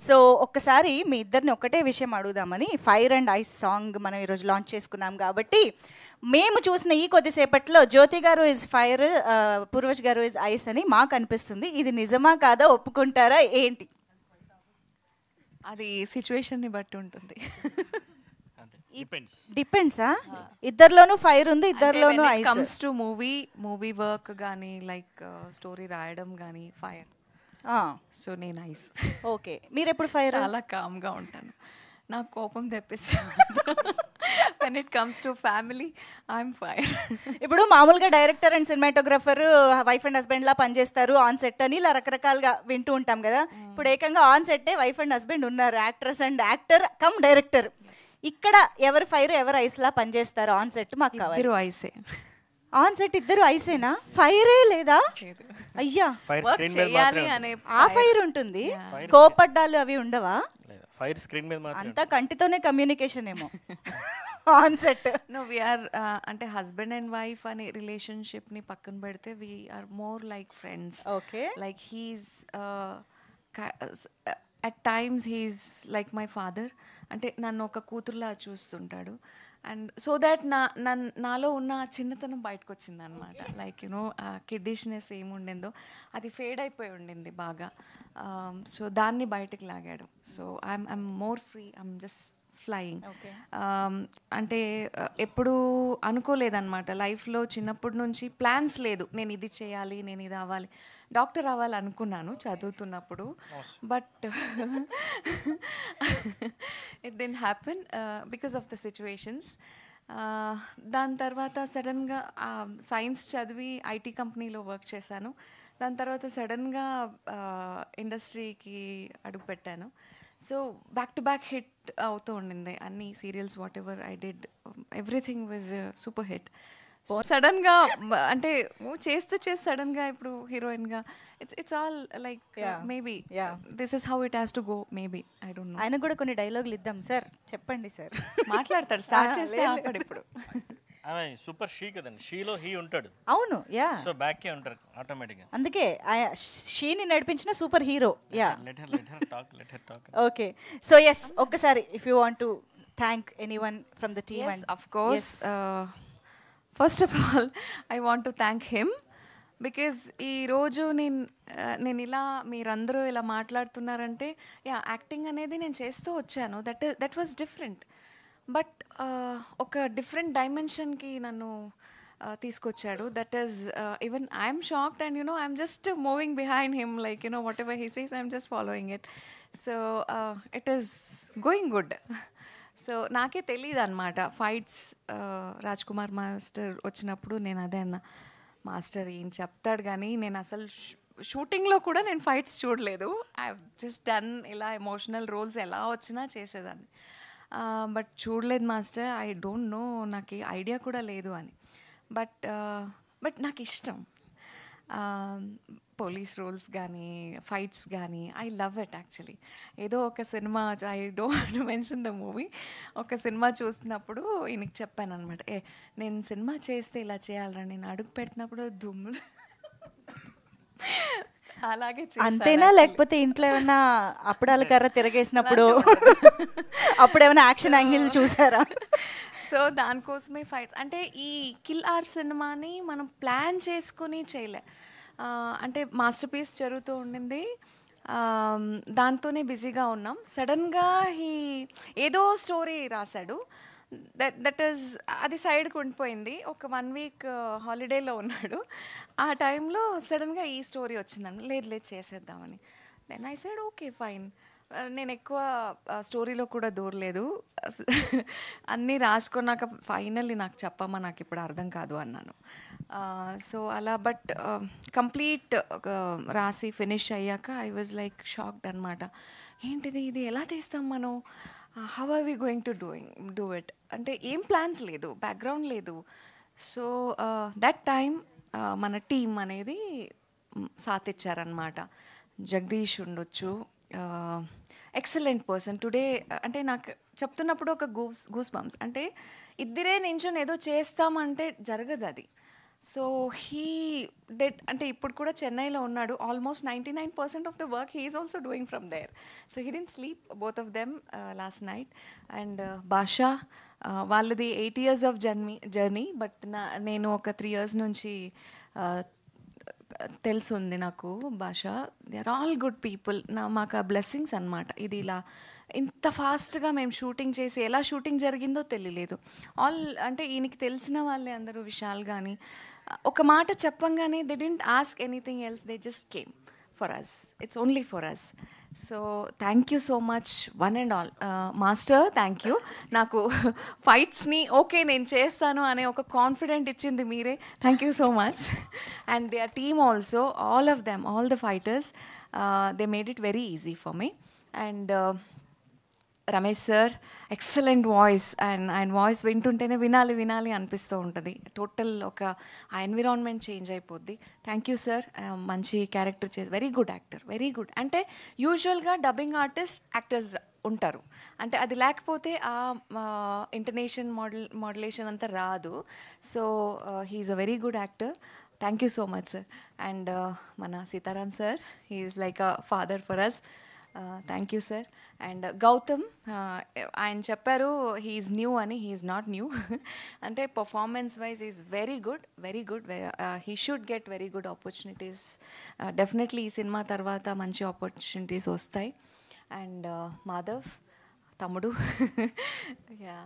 So ఒక్కసారి మీ ఇద్దరిని ఒకటే విషయం అడుగుదామని, ఫైర్ అండ్ ఐస్ సాంగ్ మనం ఈరోజు లాంచ్ చేసుకున్నాం కాబట్టి, మేము చూసిన ఈ కొద్దిసేపట్లో జ్యోతి గారు ఇస్ ఫైర్, పూర్వజ్ గారు ఇస్ ఐస్ అని మాకు అనిపిస్తుంది. ఇది నిజమా కాదా, ఒప్పుకుంటారా ఏంటి? అది సిచ్యువేషన్ని బట్టి ఉంటుంది. డిపెండ్సా? ఇద్దరిలోనూ ఫైర్ ఉంది, ఇద్దరిలోనూ ice. Comes to movie work కానీ లైక్ స్టోరీ రాయడం కానీ ఫైర్. సో నేను ఐస్. ఓకే, మీరు ఎప్పుడు ఫైర్? చాలా కామ్గా ఉంటాను, నాకు కోపం తెప్పిస్తాను. when it comes to family I'm fire. ఇప్పుడు మామూలుగా director and cinematographer wife and husband లా పనిచేస్తారు ఆన్ సెట్ అని ఇలా రకరకాలుగా వింటూ ఉంటాం కదా. ఇప్పుడు ఏకంగా ఆన్ సెట్టే వైఫ్ అండ్ హస్బెండ్ ఉన్నారు, actress and actor come director. ఇక్కడ ఎవరు ఫైర్ ఎవరు ఐస్ లా పనిచేస్తారు ఆన్ సెట్? మాకు కావాలి. ఇద్దరు ఐసే. ఆన్ సెట్ ఇద్దరు ఐసేనా? ఫైరే లేదా? అయ్యా, ఆ ఫైర్ ఉంటుంది, స్కోప్ అడ్డాలు అవి ఉండవా? ఫైర్ స్క్రీన్ మీద మాత్రం అంతా కంటితోనే కమ్యూనికేషన్ ఏమో ఆన్ సెట్. నో వీఆర్ అంటే హస్బెండ్ అండ్ వైఫ్ అనే రిలేషన్షిప్ ని పక్కన పెడితే we are more like friends. Okay, like he's at times he's like my father. అంటే నన్ను ఒక కూతురులా చూస్తుంటాడు. అండ్ సో దాట్ నాలో ఉన్న చిన్నతనం బయటకు వచ్చింది అనమాట. లైక్ యూనో కిడ్డిష్నెస్ ఏముండిందో అది ఫేడ్ అయిపోయి ఉండింది బాగా. సో దాన్ని బయటకు లాగాడు. So I'm more free, I'm just flying. అంటే ఎప్పుడు అనుకోలేదన్నమాట లైఫ్లో. చిన్నప్పటి నుంచి ప్లాన్స్ లేదు, నేను ఇది చేయాలి, నేను ఇది అవ్వాలి. డాక్టర్ అవ్వాలి అనుకున్నాను చదువుతున్నప్పుడు, but it didn't happen because of the situations. దాని తర్వాత సడన్గా సైన్స్ చదివి ఐటీ కంపెనీలో వర్క్ చేశాను. దాని తర్వాత సడన్గా ఇండస్ట్రీకి అడుగుపెట్టాను. So back to back hit అవుతూ ఉండింది అన్ని serials. What I did, everything was super hit. సడన్గా అంటే చేస్తూ సడన్గా ఇప్పుడు హీరోయిన్గా it's all like maybe this is how it has to go. Maybe I don't know. ఆయన కూడా కొన్ని డైలాగులు ఇద్దాం సార్, చెప్పండి సార్. మాట్లాడతాడు, స్టార్ట్ చేస్తే ఆపడు ఇప్పుడు. సూపర్ షీ కదండి, షీలో హీ ఉంటాడు. అవును, యా. సో బ్యాక్ కే ఉంటారు ఆటోమేటిక్ గా. అందుకే షీని నడిపించిన super hero. Yeah, let her talk. Okay, so yes, ఒక్కసారి if you want to thank anyone from the team. Yes, of course. First of all, I want to thank him because ఈరోజు నేను ఇలా మీరందరూ ఇలా మాట్లాడుతున్నారంటే యాక్టింగ్ అనేది నేను చేస్తూ వచ్చాను. That was different. బట్ ఒక డిఫరెంట్ డైమెన్షన్కి నన్ను తీసుకొచ్చాడు. That is even I'm shocked and you know I'm just moving behind him like you know what ever he says I'm just following it. So it is going good. So నాకే తెలియదు అనమాట fights. Raj Kumar master వచ్చినప్పుడు నేను అదే అన్న, master ఏం చెప్తాడు కానీ నేను అసలు షూటింగ్లో కూడా నేను ఫైట్స్ చూడలేదు. ఐ జస్ట్ డన్ ఇలా ఎమోషనల్ రోల్స్ ఎలా వచ్చినా చేసేదాన్ని. బట్ చూడలేదు మాస్టర్, ఐ డోంట్ నో, నాకు ఐడియా కూడా లేదు అని. బట్ నాకు ఇష్టం పోలీస్ రోల్స్ కానీ ఫైట్స్ కానీ. I love it actually. ఏదో ఒక cinema, I don't mention the movie, ఒక సినిమా చూస్తున్నప్పుడు ఈయనకి చెప్పాను అనమాట, నేను సినిమా చేస్తే ఇలా చేయాలరా, నేను అడుగు పెడుతున్నప్పుడు దుమ్ములు అలాగే అంతేనా? లేకపోతే ఇంట్లో ఏమన్నా అప్పుడాల కర్ర తిరగేసినప్పుడు అప్పుడు ఏమైనా యాక్షన్ యాంగిల్ చూసారా? సో దానికోసమే ఫైట్. అంటే ఈ కిల్ ఆర్ సినిమాని మనం ప్లాన్ చేసుకుని చేయలే. అంటే మాస్టర్ పీస్ జరుగుతూ ఉండింది, దాంతోనే బిజీగా ఉన్నాం. సడన్గా ఏదో స్టోరీ రాశాడు. దట్ ఈస్ అది సైడ్కి ఉండిపోయింది. ఒక 1 వీక్ హాలిడేలో ఉన్నాడు. ఆ టైంలో సడన్గా ఈ స్టోరీ వచ్చిందని, లేదు చేసేద్దామని. Then I said okay fine. నేను ఎక్కువ స్టోరీలో కూడా దూరలేదు, అన్నీ రాసుకున్నాక ఫైనల్లీ నాకు చెప్పమ్మా, నాకు ఇప్పుడు అర్థం కాదు అన్నాను. సో అలా బట్ కంప్లీట్ రాసి ఫినిష్ అయ్యాక ఐ వాజ్ లైక్ షాక్డ్ అనమాట. ఏంటిది, ఇది ఎలా తీస్తాం మనం, how are we going to do it అంటే ఏం ప్లాన్స్ లేదు, బ్యాక్గ్రౌండ్ లేదు. సో దట్ టైమ్ మన టీమ్ అనేది సాత్ ఇచ్చారనమాట. జగదీష్ ఉండొచ్చు, ఎక్సలెంట్ పర్సన్ టుడే. అంటే నాకు చెప్తున్నప్పుడు ఒక గూస్ బంప్స్. అంటే ఇద్దరే నించొని ఏదో చేస్తామంటే జరగదు అది. సో హీ డెడ్ అంటే ఇప్పుడు కూడా చెన్నైలో ఉన్నాడు. Almost 99% of the work he is also doing from there. So he didn't sleep both of them last night. And భాషా వాళ్ళది 8 years ఆఫ్ జర్నీ బట్ నేను ఒక 3 years నుంచి తెలుసుంది నాకు భాష. They are all good people. మాకు ఆ బ్లెస్సింగ్స్ అనమాట. ఇది ఇలా ఇంత ఫాస్ట్గా మేము షూటింగ్ చేసి ఎలా షూటింగ్ జరిగిందో తెలియలేదు. అంటే ఈయనకి తెలిసిన వాళ్ళే అందరూ, విశాల్ కానీ ఒక మాట చెప్పంగానే they didn't ask anything else, they just came for us. It's only for us. So thank you so much one and all. Master thank you. నాకు ఫైట్స్ని ఓకే నేను చేస్తాను అనే ఒక కాన్ఫిడెంట్ ఇచ్చింది మీరే. Thank you so much. And they are team also, all of them, all the fighters, they made it very easy for me. And Ramesh sir excellent voice. And ఆయన voice వింటుంటేనే వినాలి వినాలి అనిపిస్తూ ఉంటుంది. టోటల్ ఒక ఆ ఎన్విరాన్మెంట్ చేంజ్ అయిపోద్ది. Thank you sir. మంచి క్యారెక్టర్ చేసి very good actor, very good. అంటే యూజువల్గా డబ్బింగ్ యాక్టర్స్ ఉంటారు, అంటే అది లేకపోతే ఆ ఇంటర్నేషన్ మోడ్యులేషన్ అంతా రాదు. So he's a very good actor. Thank you so much sir. And మన Sitaram sir, he is like a father for us. Thank you sir. And Gautam, ఆయన చెప్పారు హీఈస్ న్యూ అని. He's not new. అంటే performance wise is very good, very good. He should get very good opportunities. Definitely ఈ సినిమా తర్వాత మంచి opportunities వస్తాయి. And Madhav తమ్ముడు, యా,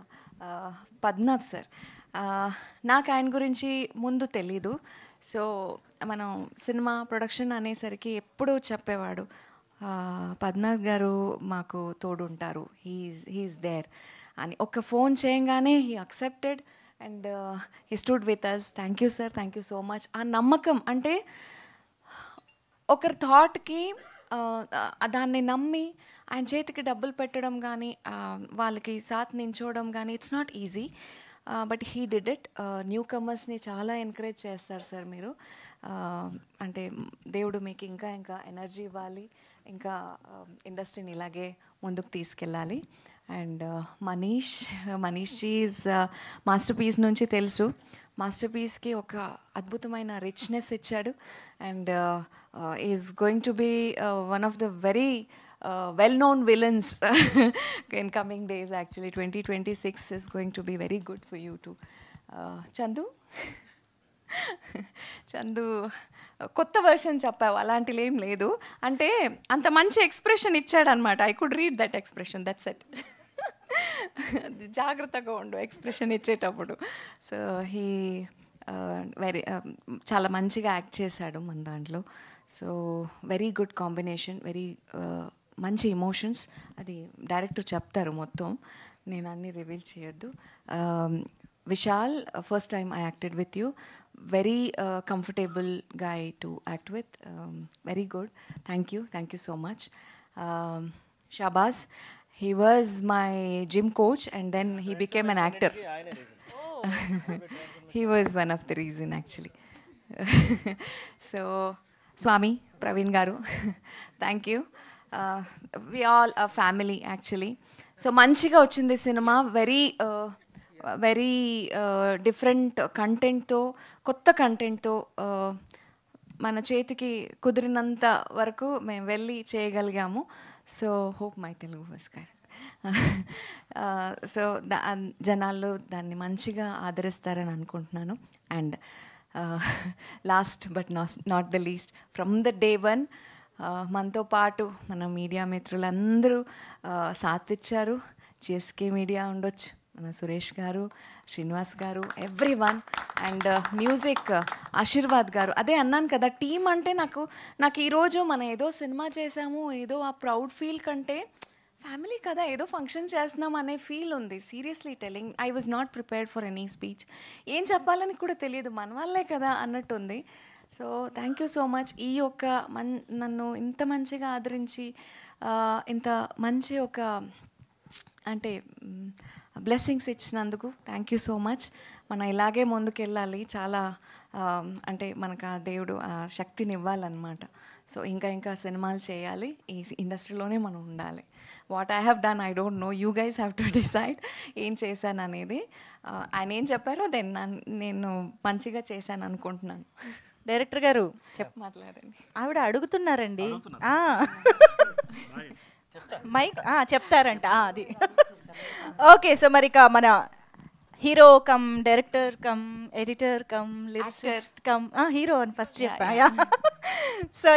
పద్మనాభ్ సార్, నాకు ఆయన గురించి ముందు తెలీదు. సో మనం సినిమా ప్రొడక్షన్ అనేసరికి ఎప్పుడూ చెప్పేవాడు, పద్మనాభ్ గారు మాకు తోడు ఉంటారు, హీఈస్ దేర్ అని. ఒక ఫోన్ చేయంగానే he accepted and he stood with us. Thank you sir, thank you so much. ఆ నమ్మకం, అంటే ఒకరి థాట్కి దాన్ని నమ్మి ఆయన చేతికి డబ్బులు పెట్టడం కానీ వాళ్ళకి సాత్ నించోవడం కానీ it's not easy. But he did it. New కమర్స్ని చాలా ఎంకరేజ్ చేస్తారు సార్ మీరు. అంటే దేవుడు మీకు ఇంకా ఇంకా ఎనర్జీ ఇవ్వాలి, ఇంకా ఇండస్ట్రీని ఇలాగే ముందుకు తీసుకెళ్ళాలి. And Manish is masterpiece నుంచి తెలుసు. మాస్టర్ పీస్కి ఒక అద్భుతమైన రిచ్నెస్ ఇచ్చాడు. And is going to be one of the very well-known villains in coming days. Actually 2026 is going to be very good for you too. Chandu కొత్త వర్షన్ చెప్పావు, అలాంటివి ఏం లేదు. అంటే అంత మంచి ఎక్స్ప్రెషన్ ఇచ్చాడనమాట. I could read that expression, that's it. జాగ్రత్తగా ఉండు ఎక్స్ప్రెషన్ ఇచ్చేటప్పుడు. సో హీ చాలా మంచిగా యాక్ట్ చేశాడు మన దాంట్లో. So very good combination, very మంచి ఎమోషన్స్. అది డైరెక్టర్ చెప్తారు మొత్తం, నేను అన్నీ రివీల్ చేయొద్దు. Vishal, first time I acted with you. Very comfortable guy to act with. Very good. Thank you so much. Shahbaz, he was my gym coach and then he became an actor. He was one of the reason actually. So Swami Praveen garu, thank you. We all a family actually. So manchiga ochindi cinema, very different content తో, కొత్త content తో మన చేతికి కుదిరినంత వరకు మేము వెళ్ళి చేయగలిగాము. So hope my Telugu was correct. So జనాలు దాన్ని మంచిగా ఆదరిస్తారని అనుకుంటున్నాను. And last but not the least, from the day one మనతో పాటు మన మీడియా మిత్రులందరూ సాత్ ఇచ్చారు. జిఎస్కే మీడియా ఉండొచ్చు, మన Suresh garu, Srinivas garu, everyone. And music Ashirwad garu. అదే అన్నాను కదా, టీమ్ అంటే నాకు ఈరోజు మనం ఏదో సినిమా చేసాము, ఏదో ఆ ప్రౌడ్ ఫీల్ కంటే ఫ్యామిలీ కదా, ఏదో ఫంక్షన్ చేస్తున్నాం అనే ఫీల్ ఉంది. Seriously telling, I was not prepared for any speech. ఏం చెప్పాలని కూడా తెలియదు, మన వాళ్ళే కదా అన్నట్టుంది. So thank you so much. ఈ యొక్క నన్ను ఇంత మంచిగా ఆదరించి ఇంత మంచి ఒక అంటే బ్లెస్సింగ్స్ ఇచ్చినందుకు థ్యాంక్ యూ సో మచ్. మనం ఇలాగే ముందుకెళ్ళాలి. చాలా అంటే మనకు ఆ దేవుడు ఆ శక్తిని ఇవ్వాలన్నమాట. సో ఇంకా సినిమాలు చేయాలి, ఈ ఇండస్ట్రీలోనే మనం ఉండాలి. What I have done I don't no, you guys have to decide ఏం చేశాను అనేది. ఆయన ఏం చెప్పారో దెన్ నేను మంచిగా చేశాను అనుకుంటున్నాను. డైరెక్టర్ గారు మాట్లాడండి. ఆవిడ అడుగుతున్నారండి. మైక్ చెప్తారంట అది. ఓకే, సో మరి ఇక మన hero come director come editor come lyricist come hero అని ఫస్ట్ చెప్పా. సో